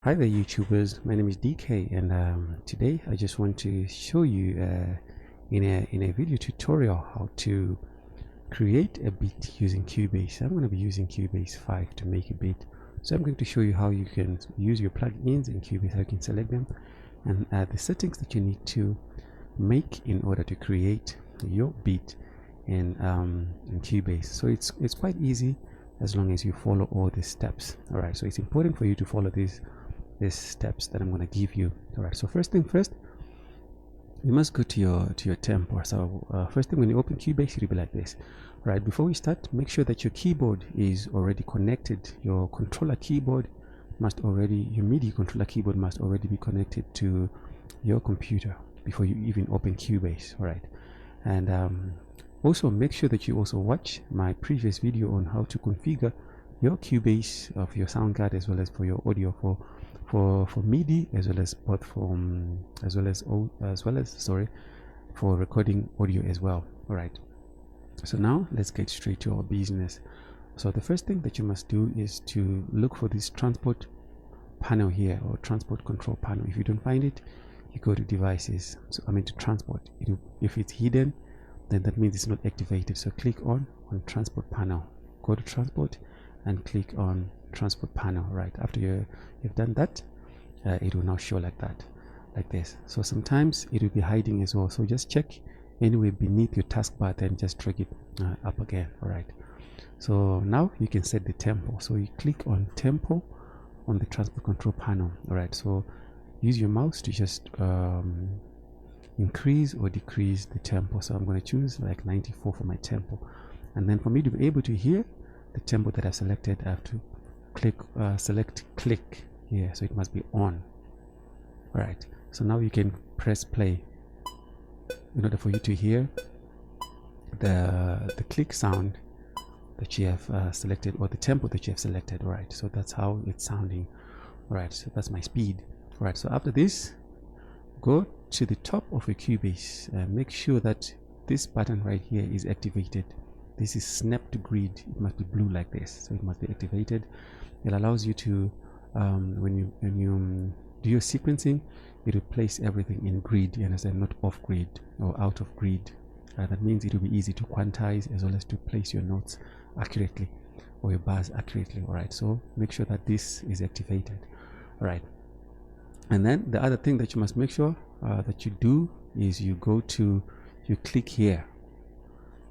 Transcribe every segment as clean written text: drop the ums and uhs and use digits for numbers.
Hi there YouTubers, my name is DK and today I just want to show you in a video tutorial how to create a beat using Cubase. I'm going to be using Cubase 5 to make a beat. So I'm going to show you how you can use your plugins in Cubase, how you can select them and the settings that you need to make in order to create your beat in Cubase. So it's quite easy as long as you follow all these steps. Alright, so it's important for you to follow these steps that I'm going to give you. All right, so first thing first, you must go to your tempo. So first thing, when you open Cubase, it'll be like this. Right, before we start, make sure that your keyboard is already connected. Your controller keyboard must already, your MIDI controller keyboard must already be connected to your computer before you even open Cubase. All right, and also make sure that you also watch my previous video on how to configure your Cubase of your sound card as well as for your audio for MIDI as well as both from as well as sorry, for recording audio as well. All right, so now let's get straight to our business. So the first thing that you must do is to look for this transport panel here, or transport control panel. If you don't find it, you go to devices, so I mean to transport. If it's hidden, then that means it's not activated. So click on transport panel, go to transport and click on transport panel. Right, after you've done that, it will now show like that, like this. So sometimes it will be hiding as well, so just check anywhere beneath your taskbar, then just drag it up again. All right, so now you can set the tempo. So you click on tempo on the transport control panel. All right, so use your mouse to just increase or decrease the tempo. So I'm going to choose like 94 for my tempo, and then for me to be able to hear the tempo that I've selected, I have to select click here, so it must be on. All right, so now you can press play in order for you to hear the click sound that you have selected, or the tempo that you have selected. All right, so that's how it's sounding. All right, so that's my speed. All right, so after this, go to the top of your Cubase and make sure that this button right here is activated. This is snap to grid. It must be blue like this, so it must be activated. It allows you to when you do your sequencing, it will place everything in grid, you understand, not off grid or out of grid. That means it will be easy to quantize as well as to place your notes accurately or your bars accurately. All right, so make sure that this is activated. All right, and then the other thing that you must make sure that you do is you click here,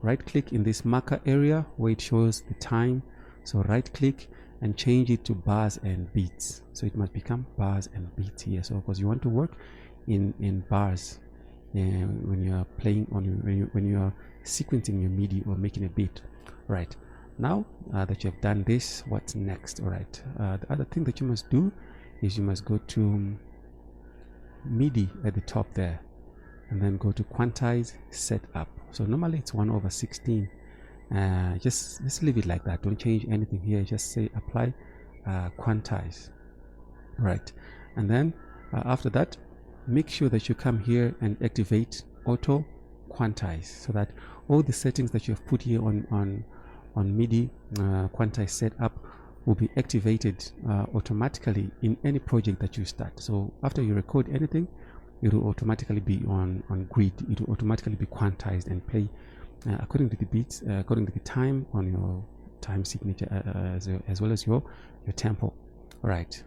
right click in this marker area where it shows the time. So right click and change it to bars and beats. So it must become bars and beats here. So because you want to work in bars when you are playing on when you are sequencing your MIDI or making a beat. Right, now that you have done this, what's next? All right, the other thing that you must do is you must go to MIDI at the top there, and then go to quantize setup. So normally it's 1/16. Just leave it like that, don't change anything here, just say apply quantize. Right, and then after that, make sure that you come here and activate auto quantize, so that all the settings that you have put here on MIDI quantize setup will be activated automatically in any project that you start. So after you record anything, it will automatically be on grid. It will automatically be quantized and play according to the beats, according to the time on your time signature, as well as your tempo. All right,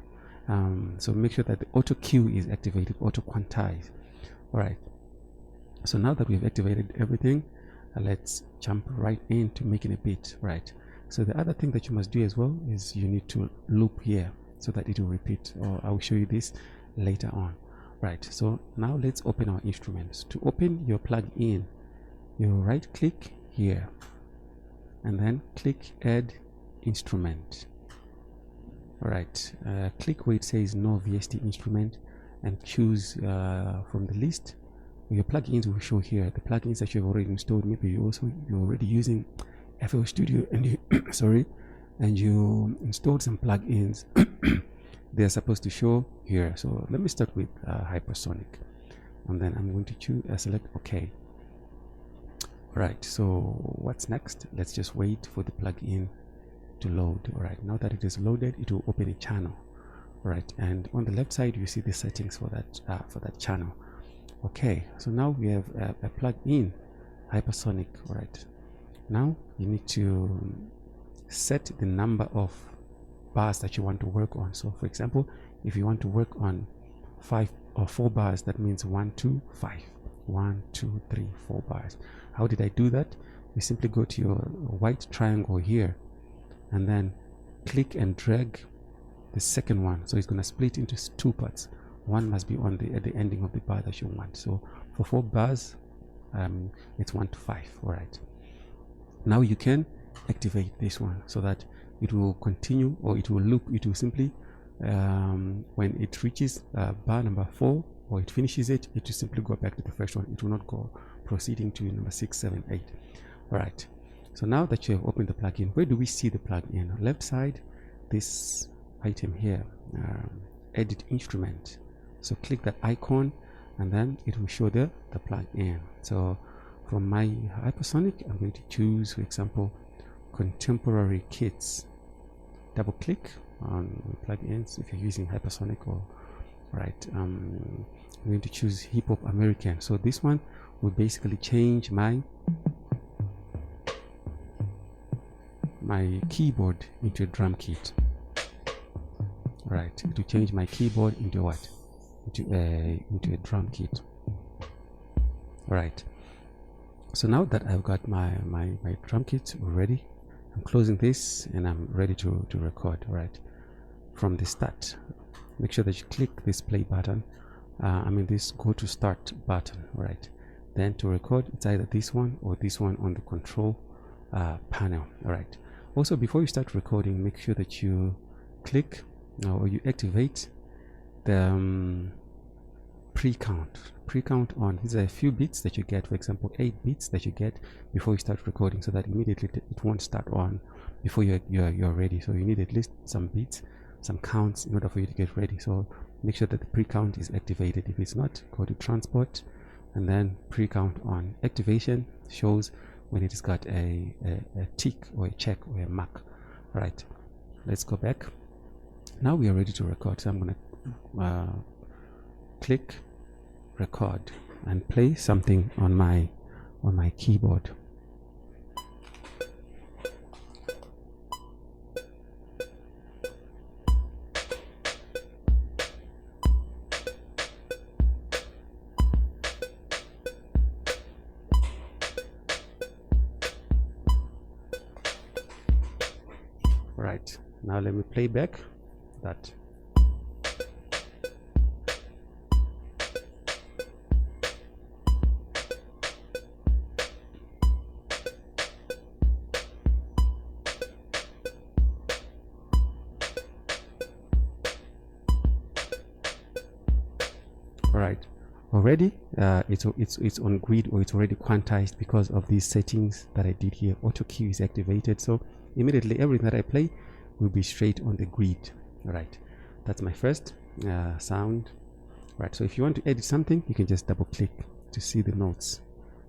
so make sure that the auto cue is activated, auto quantize. All right, so now that we've activated everything, let's jump right into making a beat. Right, so the other thing that you must do as well is you need to loop here so that it will repeat, or I will show you this later on. Right, so now let's open our instruments. To open your plug-in, you right click here and then click add instrument. All right, click where it says no VST instrument and choose from the list. Your plugins will show here, the plugins that you've already installed. Maybe you're already using FL Studio and you sorry, and you installed some plugins. They're supposed to show here. So let me start with Hypersonic, and then I'm going to choose select OK. Right, so what's next? Let's just wait for the plugin to load. All right, now that it is loaded, it will open a channel. right? And on the left side you see the settings for that channel. Okay, so now we have a plug-in Hypersonic. Right, now you need to set the number of bars that you want to work on. So for example, if you want to work on 5 or 4 bars, that means 1 2 5, 1 2 3 4 bars. How did I do that? You simply go to your white triangle here and then click and drag the second one, so it's going to split into 2 parts. One must be on at the ending of the bar that you want. So for 4 bars, it's 1 to 5. All right, now you can activate this one so that it will continue, or it will loop. It will simply when it reaches bar number 4, or it finishes it, it will simply go back to the first one. It will not go proceeding to number 6, 7, 8. All right, so now that you have opened the plugin, where do we see the plugin? Left side, this item here, edit instrument. So click that icon and then it will show the plugin. So from my Hypersonic, I'm going to choose, for example, contemporary kits. Double click on plugins if you're using Hypersonic, or right. I'm going to choose Hip Hop American. So this one will basically change my keyboard into a drum kit. Right, it will change my keyboard into what? Into a drum kit. Right. So now that I've got my drum kit ready, I'm closing this and I'm ready to record. Right, from the start, make sure that you click this play button. This go to start button. Right, then to record, it's either this one or this one on the control panel. All right. Also, before you start recording, make sure that you click or you activate the pre-count on. These are a few bits that you get, for example 8 bits that you get before you start recording, so that immediately it won't start on before you're ready. So you need at least some bits, some counts in order for you to get ready. So make sure that the pre-count is activated. If it's not, go to transport and then pre-count on. Activation shows when it has got a tick or a check or a mark. Right, let's go back. Now we are ready to record. So I'm going to click record and play something on my keyboard. Right, now let me play back that. Right, already it's on grid, or it's already quantized because of these settings that I did here. Auto cue is activated, so immediately everything that I play will be straight on the grid. All right, that's my first sound. Right, so if you want to edit something, you can just double click to see the notes.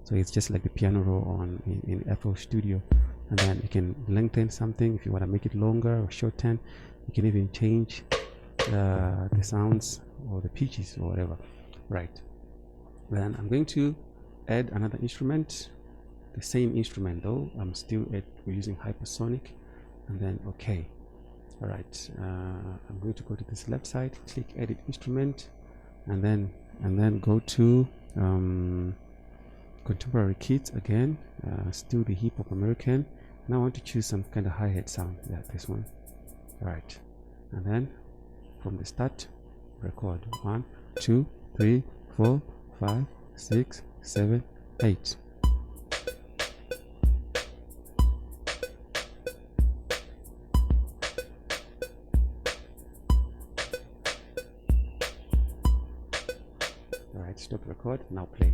So it's just like the piano roll in FL Studio, and then you can lengthen something if you want to make it longer, or shorten. You can even change the sounds or the pitches or whatever. Right, then I'm going to add another instrument, the same instrument though. We're using Hypersonic, and then okay. All right, I'm going to go to this left side, click edit instrument, and then go to contemporary kits again, still the Hip Hop American. Now I want to choose some kind of hi-hat sound. Yeah, this one. All right, and then from the start, record 1 2 3 4 5 6 7 8. All right, stop record, now play.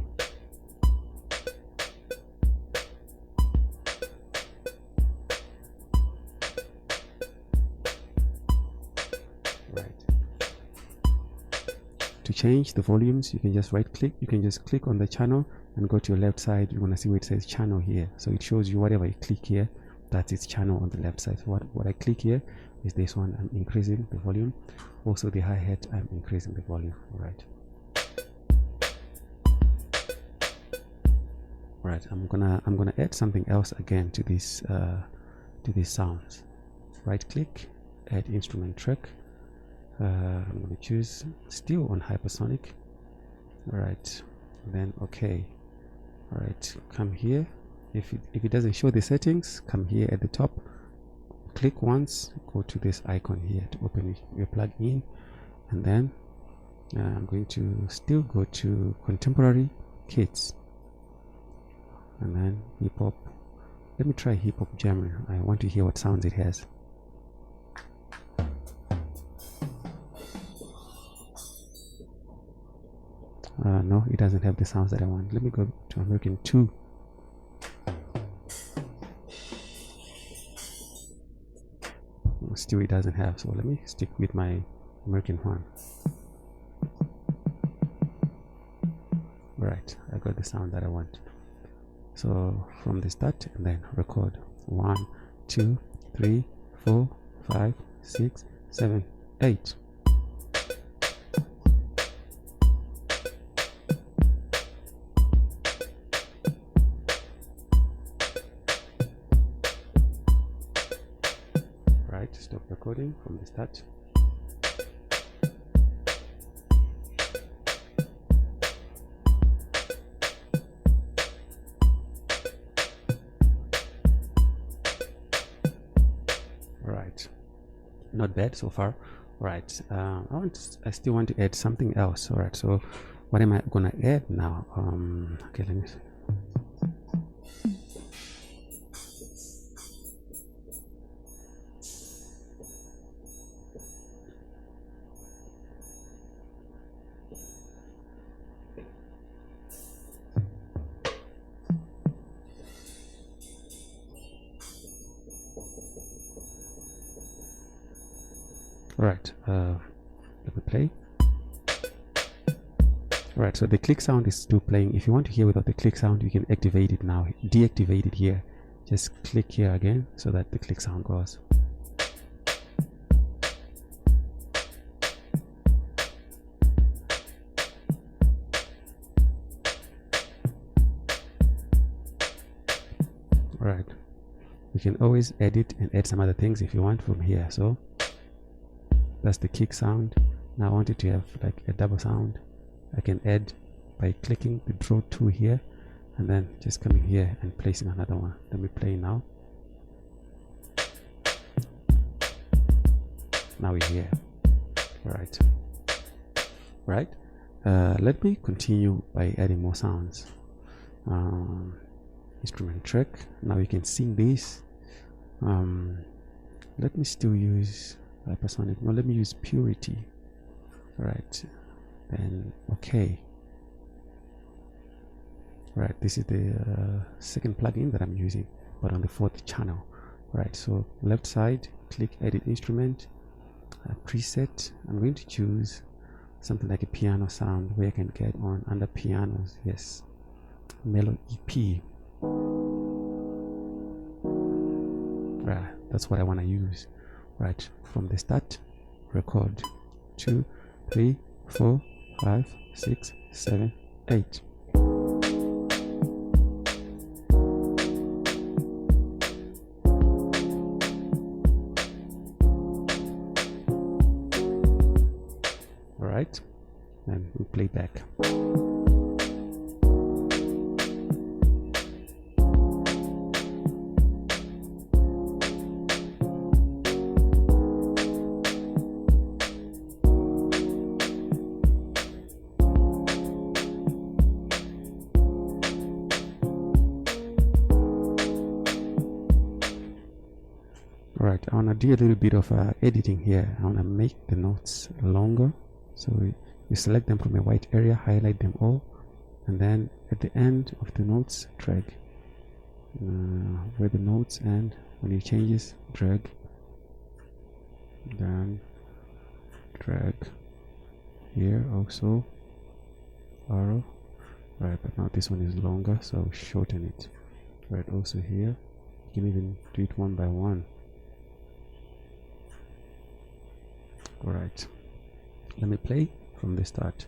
To change the volumes, you can just right click, you can just click on the channel and go to your left side. You're going to see where it says channel here, so it shows you whatever you click here, that's its channel on the left side. So what I click here is this one. I'm increasing the volume. Also the hi-hat, I'm increasing the volume. Right. Right, I'm gonna add something else again to these sounds. Right click, add instrument track. I'm gonna choose still on Hypersonic. All right, then okay. All right, come here. If it doesn't show the settings, come here at the top, click once, go to this icon here to open your plugin, and then I'm going to still go to contemporary kits, and then hip hop. Let me try hip hop German. I want to hear what sounds it has. No, it doesn't have the sounds that I want. Let me go to American 2. Still it doesn't have, so let me stick with my American 1. Right, I got the sound that I want. So from the start, and then record 1 2 3 4 5 6 7 8. Right, stop recording from the start. Right, not bad so far. Right, I still want to add something else. All right, so what am I gonna add now? Okay, let me see. Right, let me play. Right, so the click sound is still playing. If you want to hear without the click sound, you can activate it now. Deactivate it here. Just click here again so that the click sound goes. Right, you can always edit and add some other things if you want from here. So that's the kick sound. Now I want it to have like a double sound. I can add by clicking the draw tool here, and then just coming here and placing another one. Let me play now. Now we're here. Right. Right. Let me continue by adding more sounds. Instrument track. Now you can sing this. Let me still use Hypersonic. No, let me use Purity. Right. Then okay. Right, this is the second plugin that I'm using, but on the 4th channel. Right, so left side, click edit instrument, preset. I'm going to choose something like a piano sound where I can get on under pianos. Yes, Melodic EP. Right, that's what I want to use. Right, from the start, record 2 3 4 5 6 7 8. Alright, then we play back. Alright, I want to do a little bit of editing here. I want to make the notes longer. So you select them from a white area, highlight them all, and then at the end of the notes, drag where the notes end. When it changes, drag, then drag here also, arrow. Right, but now this one is longer, so shorten it. Right, also here, you can even do it one by one. Alright, Let me play from the start.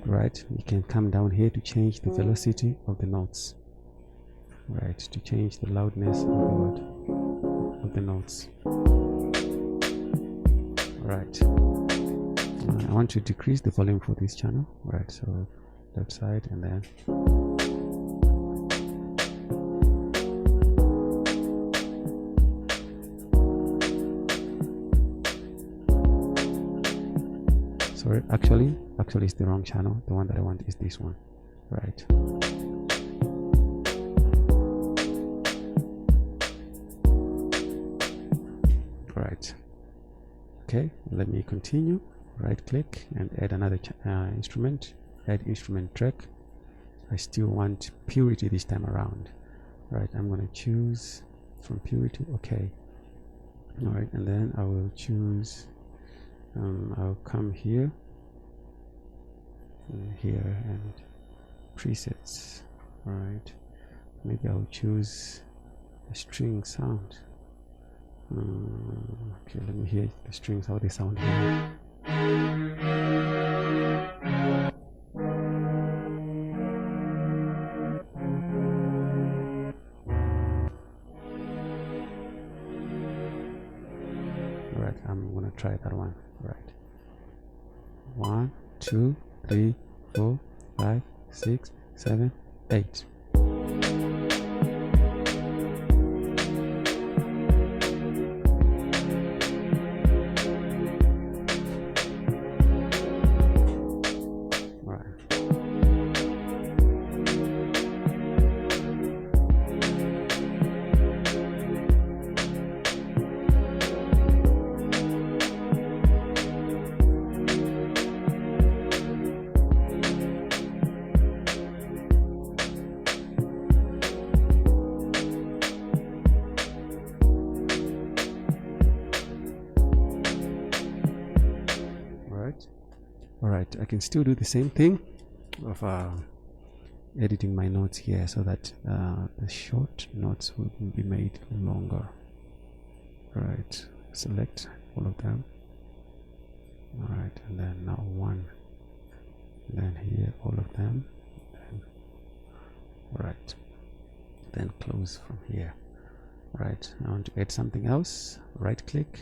Right, you can come down here to change the velocity of the notes. Right, to change the loudness of the notes. Right, I want to decrease the volume for this channel. Right, so left side and then sorry, actually it's the wrong channel. The one that I want is this one. Right, right, okay, let me continue. Right click and add another instrument, add instrument track. I still want purity this time around. Right, I'm going to choose from purity. Okay, all right, and then I will choose I'll come here and presets. All right, maybe I'll choose a string sound. Okay, let me hear the strings, how they sound here. Alright, I'm gonna try that one. Right, 1 2 3 4 5 6 7 8. Alright, I can still do the same thing of editing my notes here so that the short notes will be made longer. Right, select all of them. Alright, and then now one. And then here all of them. Alright, then close from here. Right, I want to add something else. Right click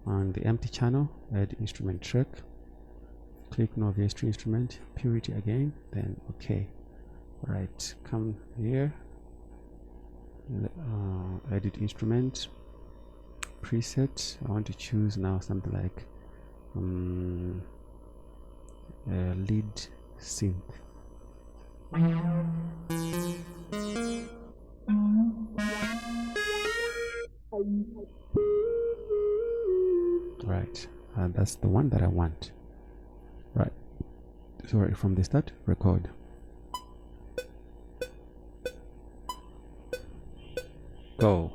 on the empty channel, add instrument track. Click no VST instrument, purity again, then okay. Right, come here, edit instrument, preset. I want to choose now something like lead synth. Right, that's the one that I want. Right, sorry, from the start, record. Go.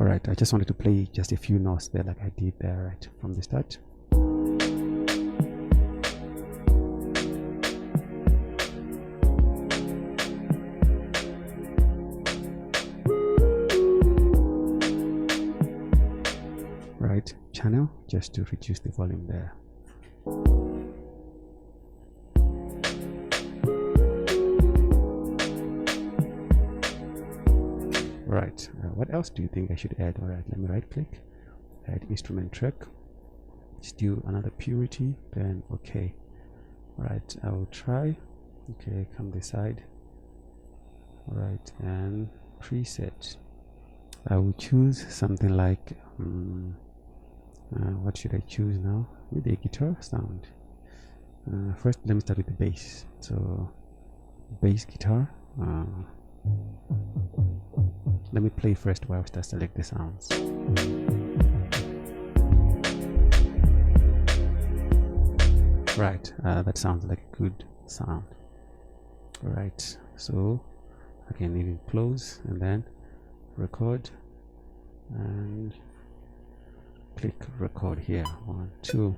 Alright, I just wanted to play just a few notes there like I did there, right, from the start. Right, channel, just to reduce the volume there. Right, what else do you think I should add? Alright, let me right click, add instrument track, still another purity, then okay. Right, I will try. Okay, come this side. Alright, and preset. I will choose something like what should I choose now? Maybe a guitar sound. First let me start with the bass. So bass guitar. Let me play first whilst I select the sounds. Right, that sounds like a good sound. Alright, so I can even close and then record and click record here. 1, 2.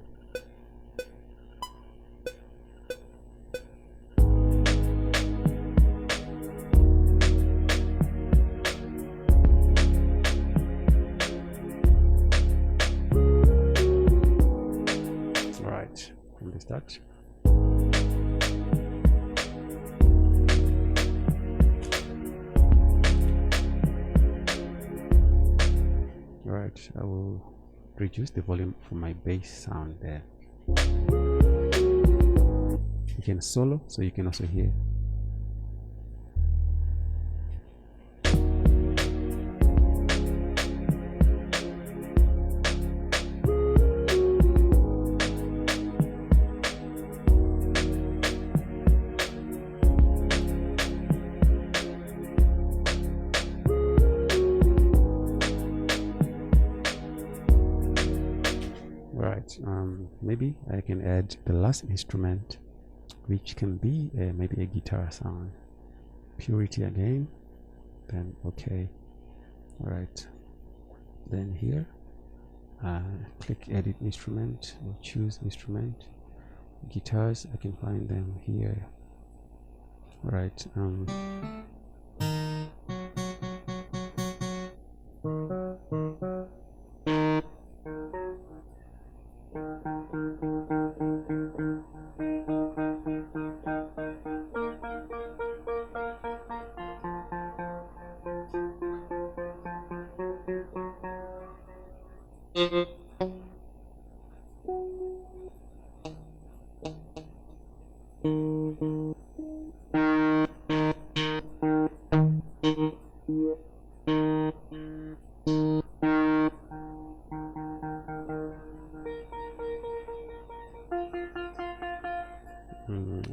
Alright, from the start. Alright, I will reduce the volume for my bass sound there. You can solo, so you can also hear. Maybe I can add the last instrument, which can be maybe a guitar sound. Purity again, then okay. Alright, then here click edit instrument or choose instrument. Guitars, I can find them here. Alright,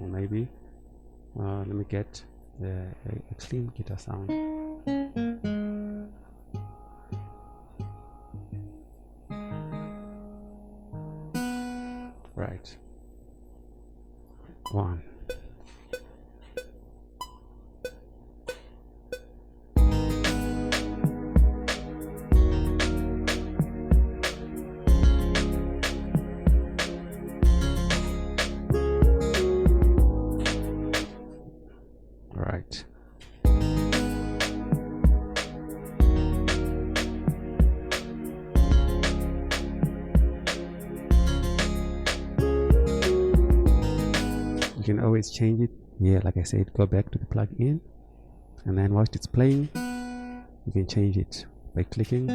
maybe let me get a clean guitar sound. Right, 1. Right. You can always change it here. Like I said, go back to the plugin, and then whilst it's playing, you can change it by clicking.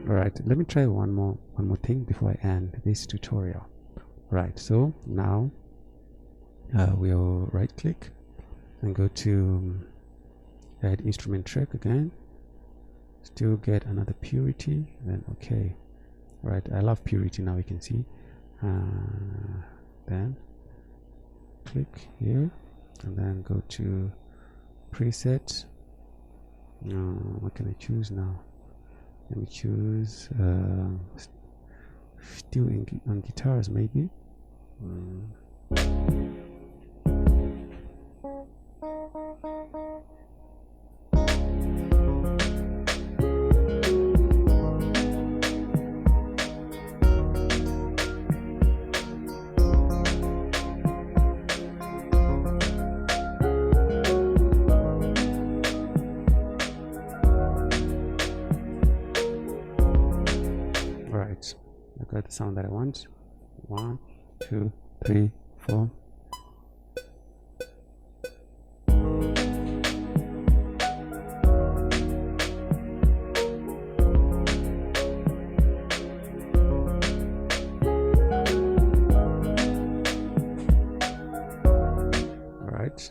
Alright, let me try one more thing before I end this tutorial. Right, so now we'll right click and go to add instrument track again. Still get another purity, then okay. Right, I love purity now, you can see. Then click here and then go to preset. What can I choose now? Let me choose still on guitars maybe. Right, I got the sound that I want. 1, 2, 3, 4. All right.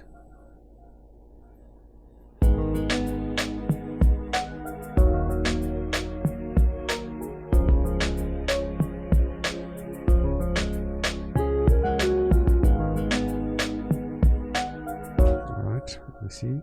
See.